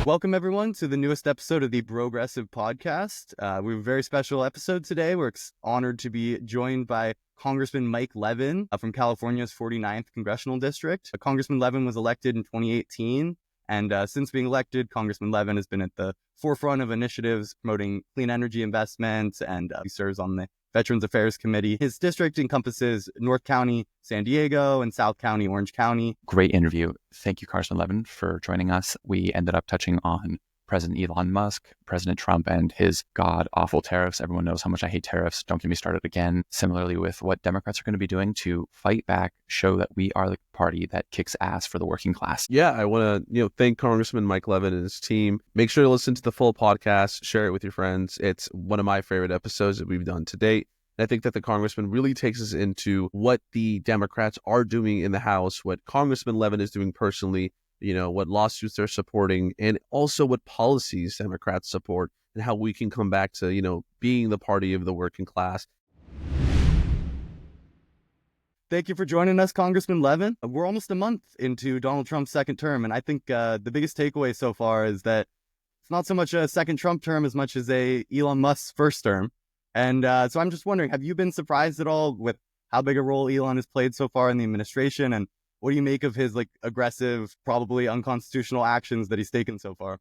Welcome, everyone, to the newest episode of the Progressive Podcast. We have a very special episode today. We're honored to be joined by Congressman Mike Levin from California's 49th Congressional District. Congressman Levin was elected in 2018, and since being elected, Congressman Levin has been at the forefront of initiatives promoting clean energy investments, and he serves on the Veterans Affairs Committee. His district encompasses North County, San Diego, and South County, Orange County. Great interview. Thank you, Congressman Levin, for joining us. We ended up touching on President Elon Musk, President Trump, and his god-awful tariffs. Everyone knows how much I hate tariffs. Don't get me started again. Similarly with what Democrats are going to be doing to fight back, show that we are the party that kicks ass for the working class. Yeah, I want to thank Congressman Mike Levin and his team. Make sure to listen to the full podcast, share it with your friends. It's one of my favorite episodes that we've done to date. And I think that the congressman really takes us into what the Democrats are doing in the House, what Congressman Levin is doing personally, what lawsuits they're supporting, and also what policies Democrats support, and how we can come back to, being the party of the working class. Thank you for joining us, Congressman Levin. We're almost a month into Donald Trump's second term, and I think the biggest takeaway so far is that it's not so much a second Trump term as much as a Elon Musk's first term. And so I'm just wondering, have you been surprised at all with how big a role Elon has played so far in the administration? And what do you make of his aggressive, probably unconstitutional actions that he's taken so far?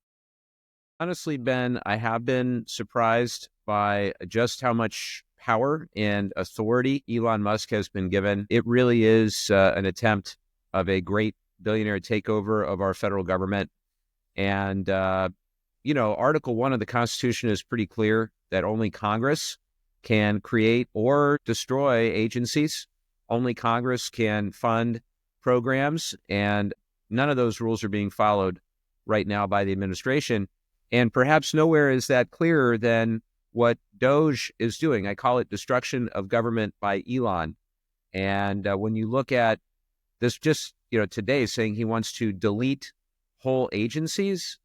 Honestly, Ben, I have been surprised by just how much power and authority Elon Musk has been given. It really is an attempt of a great billionaire takeover of our federal government. And, Article 1 of the Constitution is pretty clear that only Congress can create or destroy agencies. Only Congress can fund programs, and none of those rules are being followed right now by the administration. And perhaps nowhere is that clearer than what Doge is doing. I call it destruction of government by Elon. And when you look at this just, today saying he wants to delete whole agencies,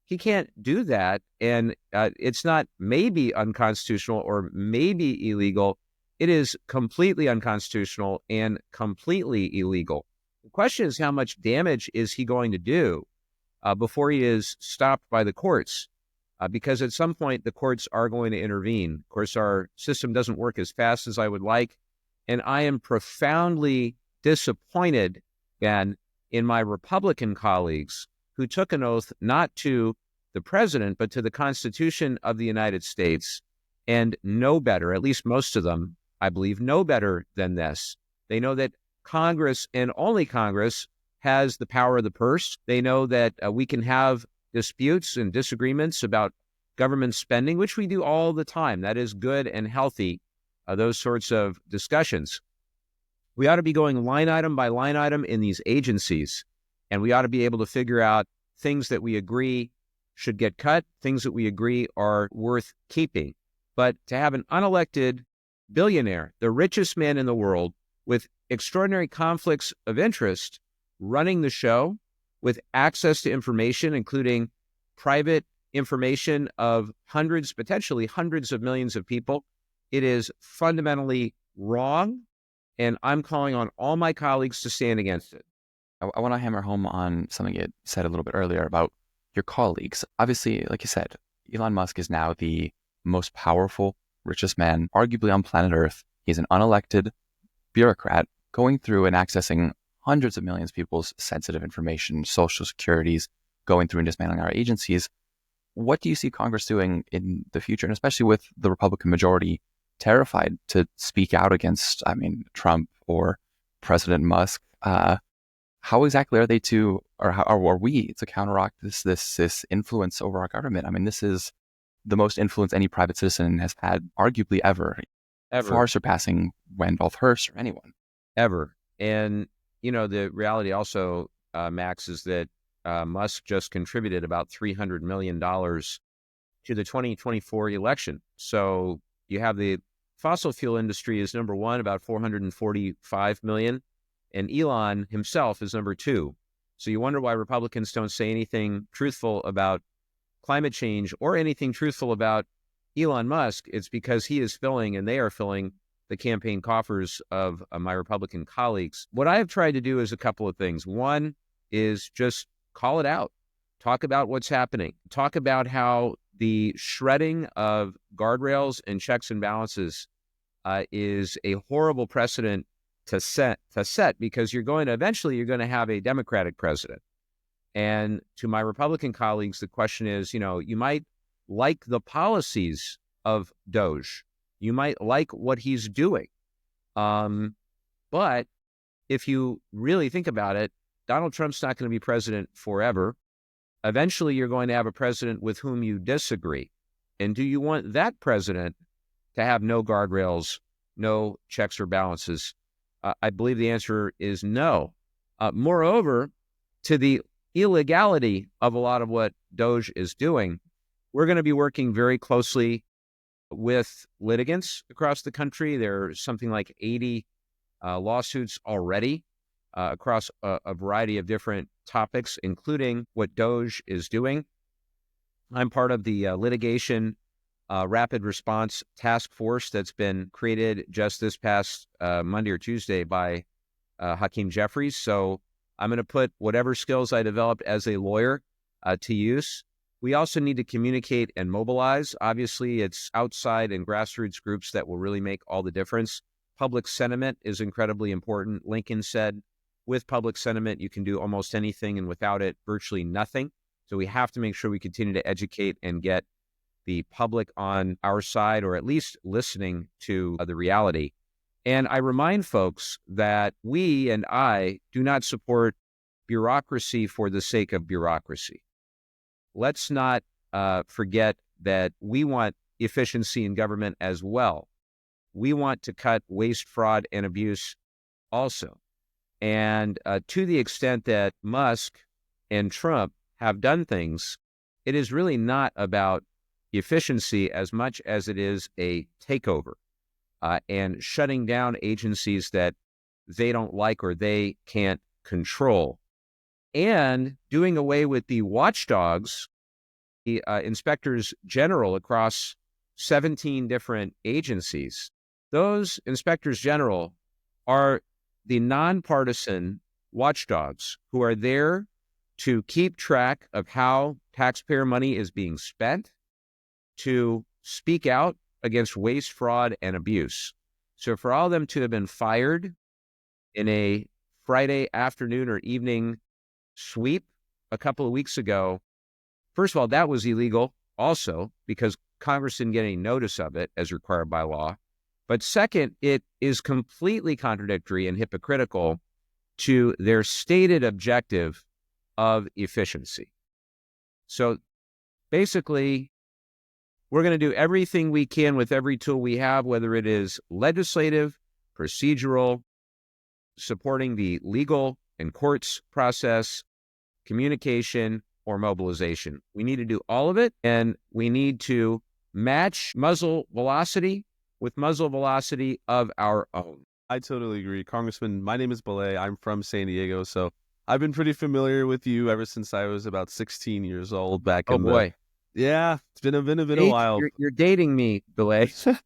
he can't do that. And it's not maybe unconstitutional or maybe illegal. It is completely unconstitutional and completely illegal. The question is, how much damage is he going to do before he is stopped by the courts? Because at some point, the courts are going to intervene. Of course, our system doesn't work as fast as I would like. And I am profoundly disappointed, Ben, in my Republican colleagues who took an oath not to the president, but to the Constitution of the United States, and know better, at least most of them, I believe, know better than this. They know that Congress, and only Congress, has the power of the purse. They know that we can have disputes and disagreements about government spending, which we do all the time. That is good and healthy, those sorts of discussions. We ought to be going line item by line item in these agencies, and we ought to be able to figure out things that we agree should get cut, things that we agree are worth keeping. But to have an unelected billionaire, the richest man in the world, with extraordinary conflicts of interest, running the show, with access to information, including private information of hundreds, potentially hundreds of millions of people, it is fundamentally wrong, and I'm calling on all my colleagues to stand against it. I want to hammer home on something you said a little bit earlier about your colleagues. Obviously, like you said, Elon Musk is now the most powerful, richest man, arguably on planet Earth. He's an unelected bureaucrat going through and accessing hundreds of millions of people's sensitive information, social securities, going through and dismantling our agencies. What do you see Congress doing in the future, and especially with the Republican majority terrified to speak out against, Trump or President Musk? How exactly are they to, or how are we to counteract this influence over our government? This is the most influence any private citizen has had, arguably ever. Far surpassing Randolph Hearst or anyone. Ever. And, the reality also, Max, is that Musk just contributed about $300 million to the 2024 election. So you have the fossil fuel industry is number one, about $445 million. And Elon himself is number two. So you wonder why Republicans don't say anything truthful about climate change or anything truthful about Elon Musk. It's because he is filling, and they are filling, the campaign coffers of my Republican colleagues. What I have tried to do is a couple of things. One is just call it out. talk about what's happening, talk about how the shredding of guardrails and checks and balances is a horrible precedent to set because eventually you're going to have a Democratic president. And to my Republican colleagues, the question is, you might like the policies of Doge. You might like what he's doing. But if you really think about it, Donald Trump's not going to be president forever. Eventually, you're going to have a president with whom you disagree. And do you want that president to have no guardrails, no checks or balances? I believe the answer is no. Moreover, to the illegality of a lot of what Doge is doing, we're going to be working very closely with litigants across the country. There are something like 80 lawsuits already across a variety of different topics, including what Doge is doing. I'm part of the litigation rapid response task force that's been created just this past Monday or Tuesday by Hakeem Jeffries. So I'm going to put whatever skills I developed as a lawyer to use. We also need to communicate and mobilize. Obviously, it's outside and grassroots groups that will really make all the difference. Public sentiment is incredibly important. Lincoln said, with public sentiment, you can do almost anything, and without it, virtually nothing. So we have to make sure we continue to educate and get the public on our side, or at least listening to the reality. And I remind folks that we and I do not support bureaucracy for the sake of bureaucracy. Let's not forget that we want efficiency in government as well. We want to cut waste, fraud, and abuse also. And to the extent that Musk and Trump have done things, it is really not about efficiency as much as it is a takeover and shutting down agencies that they don't like or they can't control, and doing away with the watchdogs, the inspectors general across 17 different agencies. Those inspectors general are the nonpartisan watchdogs who are there to keep track of how taxpayer money is being spent, to speak out against waste, fraud, and abuse. So for all of them to have been fired in a Friday afternoon or evening sweep a couple of weeks ago, first of all, that was illegal also because Congress didn't get any notice of it as required by law. But second, it is completely contradictory and hypocritical to their stated objective of efficiency. So basically, we're going to do everything we can with every tool we have, whether it is legislative, procedural, supporting the legal and courts process, communication, or mobilization. We need to do all of it, and we need to match muzzle velocity with muzzle velocity of our own. I totally agree. Congressman, my name is Beleh. I'm from San Diego, so I've been pretty familiar with you ever since I was about 16 years old back in boy. Yeah, it's been a while. You're dating me, Beleh.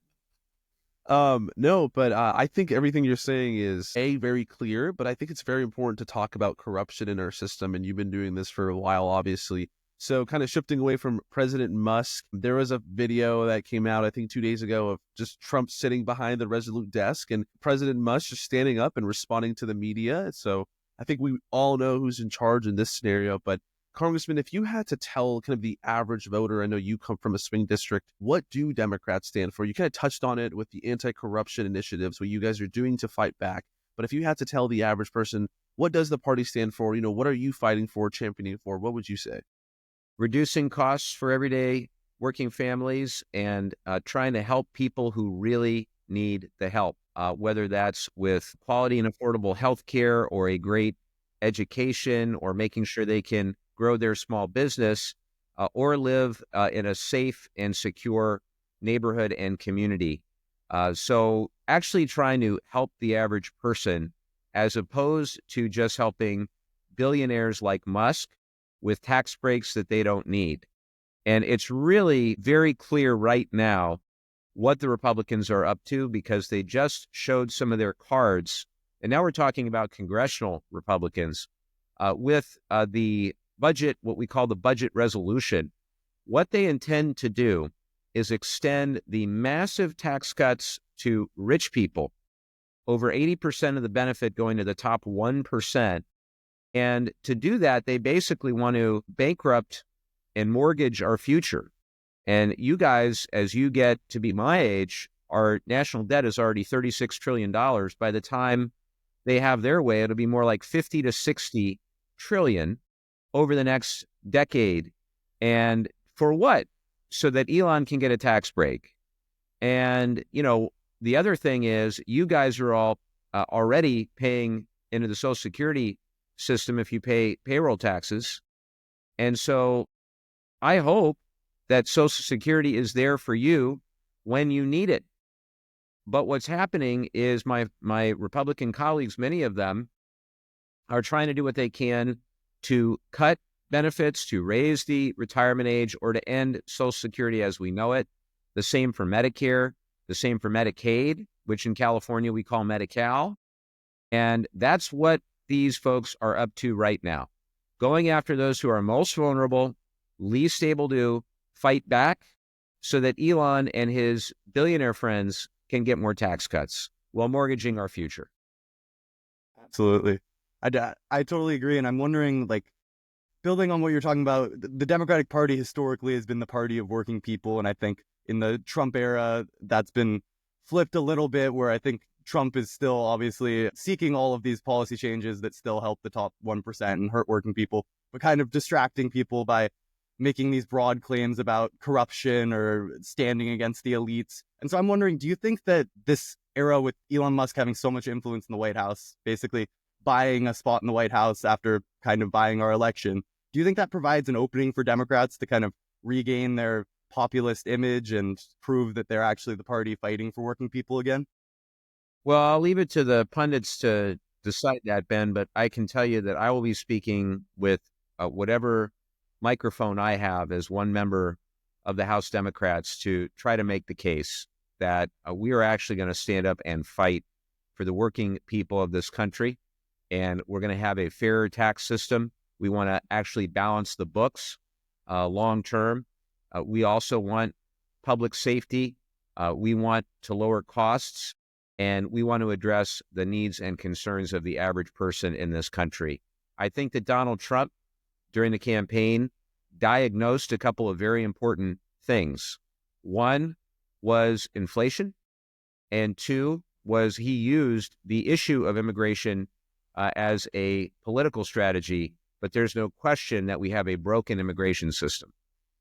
No, but I think everything you're saying is very clear, but I think it's very important to talk about corruption in our system, and you've been doing this for a while, obviously. So kind of shifting away from President Musk, there was a video that came out, I think 2 days ago, of just Trump sitting behind the Resolute desk and President Musk just standing up and responding to the media. So I think we all know who's in charge in this scenario. But Congressman, if you had to tell kind of the average voter, I know you come from a swing district, what do Democrats stand for? You kind of touched on it with the anti-corruption initiatives, what you guys are doing to fight back. But if you had to tell the average person, what does the party stand for? What are you fighting for, championing for? What would you say? Reducing costs for everyday working families and trying to help people who really need the help, whether that's with quality and affordable health care or a great education or making sure they can grow their small business or live in a safe and secure neighborhood and community. So actually trying to help the average person as opposed to just helping billionaires like Musk with tax breaks that they don't need. And it's really very clear right now what the Republicans are up to because they just showed some of their cards. And now we're talking about congressional Republicans with the budget, what we call the budget resolution, what they intend to do is extend the massive tax cuts to rich people, over 80% of the benefit going to the top 1%. And to do that, they basically want to bankrupt and mortgage our future. And you guys, as you get to be my age, our national debt is already $36 trillion. By the time they have their way, it'll be more like 50 to 60 trillion over the next decade. And for what? So that Elon can get a tax break. And, the other thing is you guys are all already paying into the Social Security system if you pay payroll taxes. And so I hope that Social Security is there for you when you need it. But what's happening is my Republican colleagues, many of them, are trying to do what they can to cut benefits, to raise the retirement age, or to end Social Security as we know it. The same for Medicare, the same for Medicaid, which in California we call Medi-Cal. And that's what these folks are up to right now, going after those who are most vulnerable, least able to fight back so that Elon and his billionaire friends can get more tax cuts while mortgaging our future. Absolutely. I totally agree. And I'm wondering, building on what you're talking about, the Democratic Party historically has been the party of working people. And I think in the Trump era, that's been flipped a little bit, where I think Trump is still obviously seeking all of these policy changes that still help the top 1% and hurt working people, but kind of distracting people by making these broad claims about corruption or standing against the elites. And so I'm wondering, do you think that this era with Elon Musk having so much influence in the White House, basically buying a spot in the White House after kind of buying our election, do you think that provides an opening for Democrats to kind of regain their populist image and prove that they're actually the party fighting for working people again? Well, I'll leave it to the pundits to decide that, Ben, but I can tell you that I will be speaking with whatever microphone I have as one member of the House Democrats to try to make the case that we are actually going to stand up and fight for the working people of this country. And we're going to have a fairer tax system. We want to actually balance the books long term. We also want public safety. We want to lower costs. And we want to address the needs and concerns of the average person in this country. I think that Donald Trump, during the campaign, diagnosed a couple of very important things. One was inflation, and two was he used the issue of immigration as a political strategy, but there's no question that we have a broken immigration system.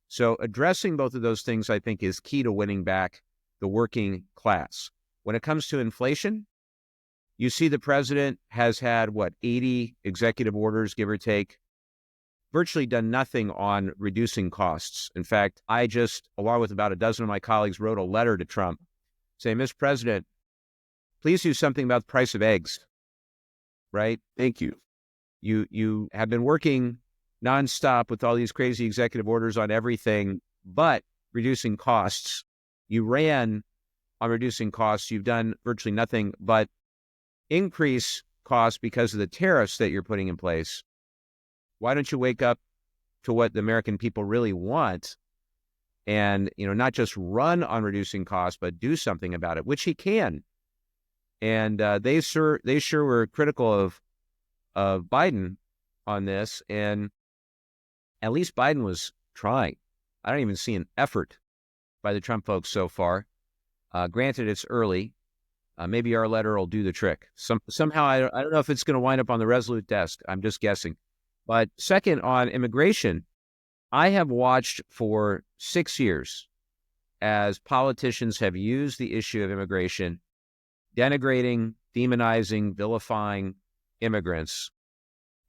So addressing both of those things, I think, is key to winning back the working class. When it comes to inflation, you see the president has had, 80 executive orders, give or take, virtually done nothing on reducing costs. In fact, I just, along with about a dozen of my colleagues, wrote a letter to Trump saying, Mr. President, please do something about the price of eggs, right? Thank you. You have been working nonstop with all these crazy executive orders on everything, but reducing costs. You ran on reducing costs. You've done virtually nothing but increase costs because of the tariffs that you're putting in place. Why don't you wake up to what the American people really want and, not just run on reducing costs, but do something about it, which he can. And they sure were critical of Biden on this. And at least Biden was trying. I don't even see an effort by the Trump folks so far. Granted, it's early. Maybe our letter will do the trick. Somehow, I don't know if it's going to wind up on the Resolute desk. I'm just guessing. But second, on immigration, I have watched for 6 years as politicians have used the issue of immigration, denigrating, demonizing, vilifying immigrants.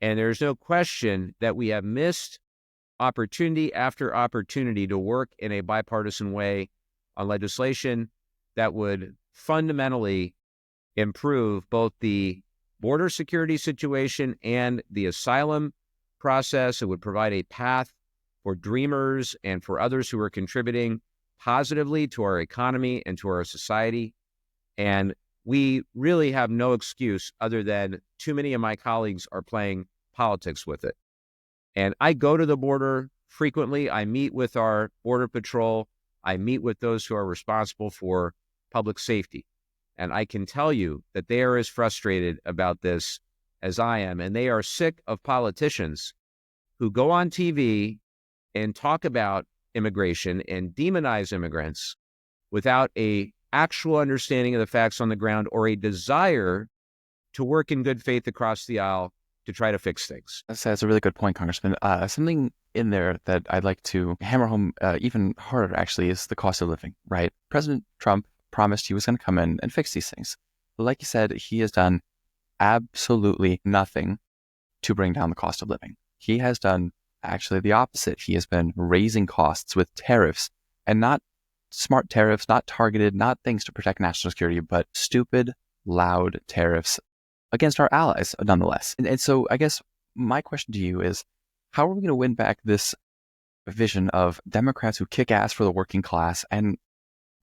And there's no question that we have missed opportunity after opportunity to work in a bipartisan way on legislation that would fundamentally improve both the border security situation and the asylum process. It would provide a path for dreamers and for others who are contributing positively to our economy and to our society. And we really have no excuse other than too many of my colleagues are playing politics with it. And I go to the border frequently. I meet with our Border Patrol. I meet with those who are responsible for public safety. And I can tell you that they are as frustrated about this as I am. And they are sick of politicians who go on TV and talk about immigration and demonize immigrants without a actual understanding of the facts on the ground or a desire to work in good faith across the aisle to try to fix things. That's a really good point, Congressman. Something in there that I'd like to hammer home even harder, actually, is the cost of living, right? President Trump promised he was going to come in and fix these things. Like you said, he has done absolutely nothing to bring down the cost of living. He has done actually the opposite. He has been raising costs with tariffs, and not smart tariffs, not targeted, not things to protect national security, but stupid, loud tariffs against our allies, nonetheless. And so I guess my question to you is, how are we going to win back this vision of Democrats who kick ass for the working class and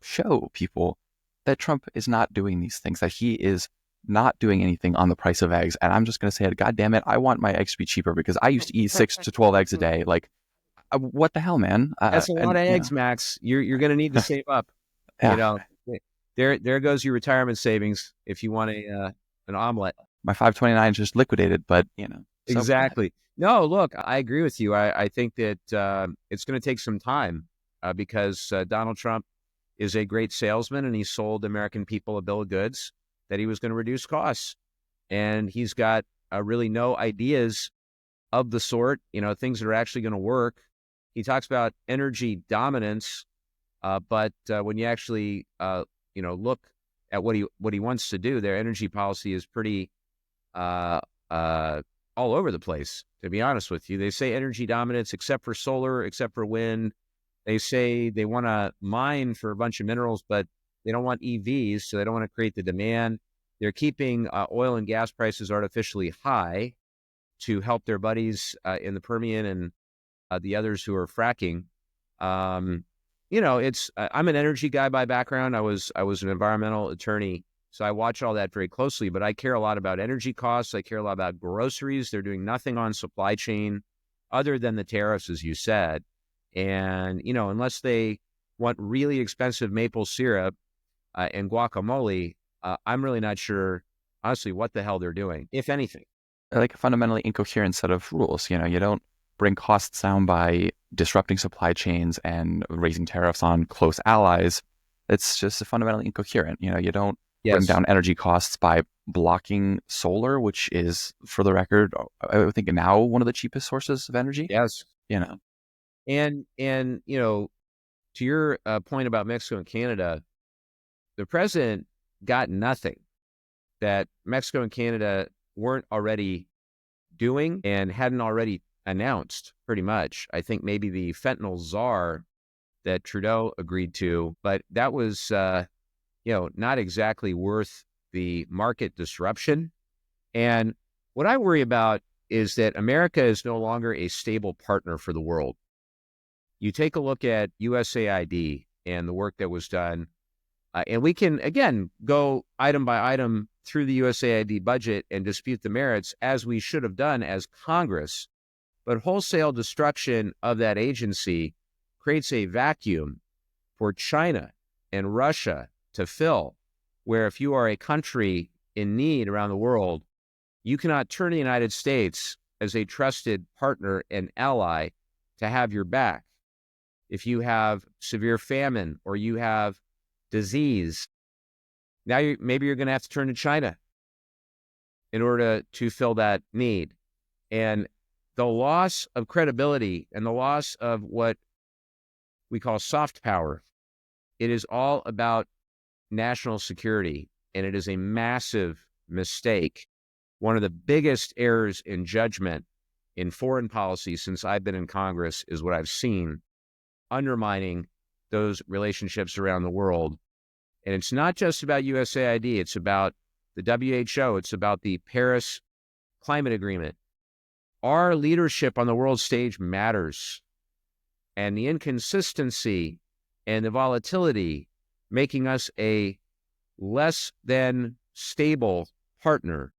show people that Trump is not doing these things, that he is not doing anything on the price of eggs? And I'm just going to say it, God damn it, I want my eggs to be cheaper because I used to eat 6 to 12 eggs a day. Like, what the hell, man? That's a lot of eggs, Max. You're going to need to save up. Yeah. You know, there goes your retirement savings if you want an omelet. My 529 just liquidated, but so exactly. No, look, I agree with you. I think that it's going to take some time because Donald Trump is a great salesman, and he sold American people a bill of goods that he was going to reduce costs. And he's got really no ideas of the sort, things that are actually going to work. He talks about energy dominance, but when you actually, look at what he wants to do, their energy policy is pretty all over the place, to be honest with you. They say energy dominance, except for solar, except for wind. They say they want to mine for a bunch of minerals, but they don't want EVs, so they don't want to create the demand. They're keeping oil and gas prices artificially high to help their buddies in the Permian and the others who are fracking. I'm an energy guy by background. I was an environmental attorney, so I watch all that very closely, but I care a lot about energy costs. I care a lot about groceries. They're doing nothing on supply chain other than the tariffs, as you said. And, unless they want really expensive maple syrup and guacamole, I'm really not sure, honestly, what the hell they're doing, if anything. Like a fundamentally incoherent set of rules. You don't bring costs down by disrupting supply chains and raising tariffs on close allies. It's just fundamentally incoherent. You don't bring down energy costs by blocking solar, which is, for the record, I think now one of the cheapest sources of energy. Yes. And to your point about Mexico and Canada, the president got nothing that Mexico and Canada weren't already doing and hadn't already announced, pretty much. I think maybe the fentanyl czar that Trudeau agreed to, but that was, not exactly worth the market disruption. And what I worry about is that America is no longer a stable partner for the world. You take a look at USAID and the work that was done, and we can, again, go item by item through the USAID budget and dispute the merits, as we should have done as Congress. But wholesale destruction of that agency creates a vacuum for China and Russia to fill, where if you are a country in need around the world, you cannot turn to the United States as a trusted partner and ally to have your back. If you have severe famine or you have disease, now maybe you're going to have to turn to China in order to fill that need. And the loss of credibility and the loss of what we call soft power, it is all about national security, and it is a massive mistake. One of the biggest errors in judgment in foreign policy since I've been in Congress is what I've seen undermining those relationships around the world. And it's not just about USAID, it's about the WHO, it's about the Paris Climate Agreement. Our leadership on the world stage matters. And the inconsistency and the volatility making us a less than stable partner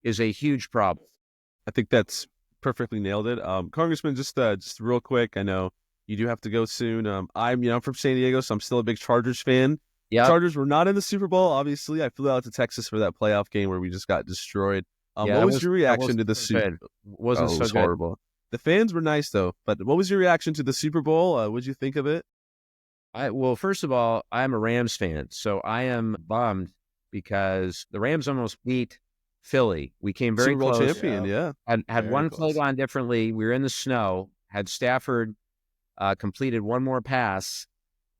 is a huge problem. I think that's perfectly nailed it. Congressman, just real quick, I know you do have to go soon. I'm from San Diego, so I'm still a big Chargers fan. Yeah. Chargers were not in the Super Bowl, obviously. I flew out to Texas for that playoff game where we just got destroyed. What was your reaction to the Super Bowl? Wasn't It was so good. horrible. The fans were nice though, but what was your reaction to the Super Bowl? What'd you think of it? Well, first of all, I'm a Rams fan, so I am bummed because the Rams almost beat Philly. We came very Super Bowl close. champion, yeah. Had Very one close. play gone differently, we were in the snow. Had Stafford completed one more pass,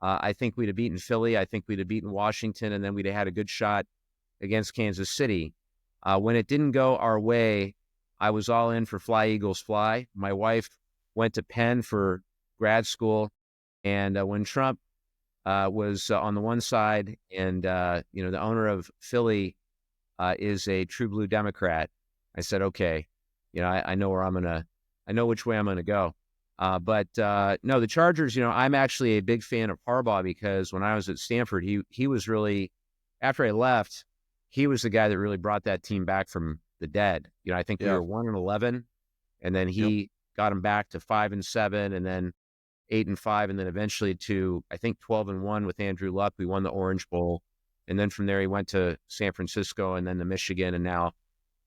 I think we'd have beaten Philly. I think we'd have beaten Washington, and then we'd have had a good shot against Kansas City. When it didn't go our way, I was all in for Fly Eagles Fly. My wife went to Penn for grad school, and when Trump was on the one side, and the owner of Philly is a true blue Democrat, I said, okay, I know I know which way I'm gonna go. But no, the Chargers. I'm actually a big fan of Harbaugh because when I was at Stanford, he was really, after I left, he was the guy that really brought that team back from the dead. I think we were 1-11, and then he got them back to 5-7, and then 8-5, and then eventually to, I think, 12-1 with Andrew Luck. We won the Orange Bowl, and then from there he went to San Francisco, and then to Michigan, and now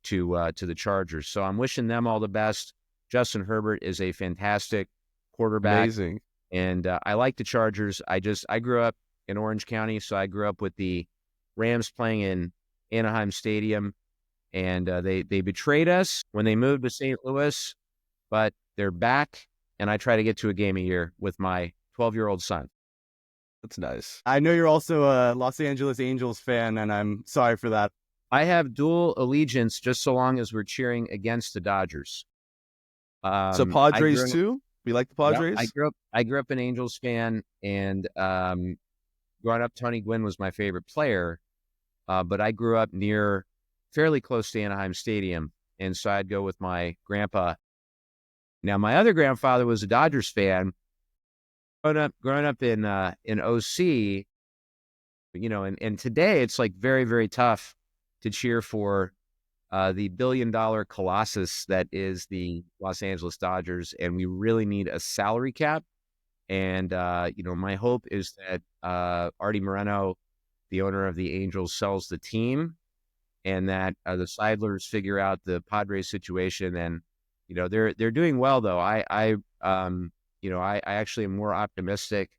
to the Chargers. So I'm wishing them all the best. Justin Herbert is a fantastic quarterback. Amazing. And I like the Chargers. I grew up in Orange County, so I grew up with the Rams playing in Anaheim Stadium, and they betrayed us when they moved to St. Louis, but they're back, and I try to get to a game a year with my 12-year-old son. That's nice. I know you're also a Los Angeles Angels fan, and I'm sorry for that. I have dual allegiance just so long as we're cheering against the Dodgers. So Padres too? We like the Padres? Yep, I grew up an Angels fan, and growing up, Tony Gwynn was my favorite player. But I grew up fairly close to Anaheim Stadium, and so I'd go with my grandpa. Now, my other grandfather was a Dodgers fan. Growing up in OC, and today it's like very, very tough to cheer for the billion-dollar colossus that is the Los Angeles Dodgers, and we really need a salary cap. And my hope is that Artie Moreno, the owner of the Angels, sells the team, and that the Seidlers figure out the Padres situation. And they're doing well, though. I actually am more optimistic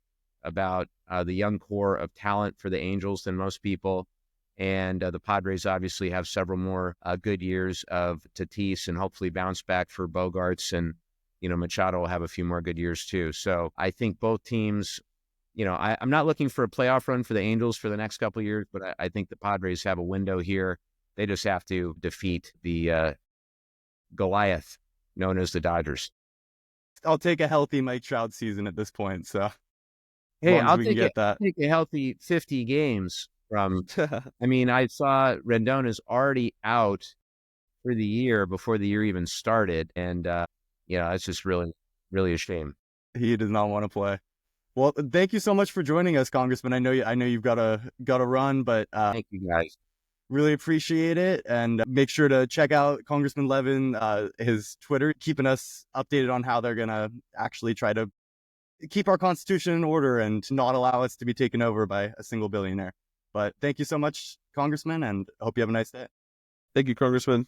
about the young core of talent for the Angels than most people. And the Padres obviously have several more good years of Tatis, and hopefully bounce back for Bogarts, and Machado will have a few more good years too. So I think both teams, I'm not looking for a playoff run for the Angels for the next couple of years, but I think the Padres have a window here. They just have to defeat the Goliath known as the Dodgers. I'll take a healthy Mike Trout season at this point. So hey, I'll take a healthy 50 games from. I mean, I saw Rendon is already out for the year before the year even started, and it's just really, really a shame. He does not want to play. Well, thank you so much for joining us, Congressman. I know you've got to run, but thank you guys. Really appreciate it, and make sure to check out Congressman Levin, his Twitter, keeping us updated on how they're gonna actually try to keep our Constitution in order and not allow us to be taken over by a single billionaire. But thank you so much, Congressman, and I hope you have a nice day. Thank you, Congressman.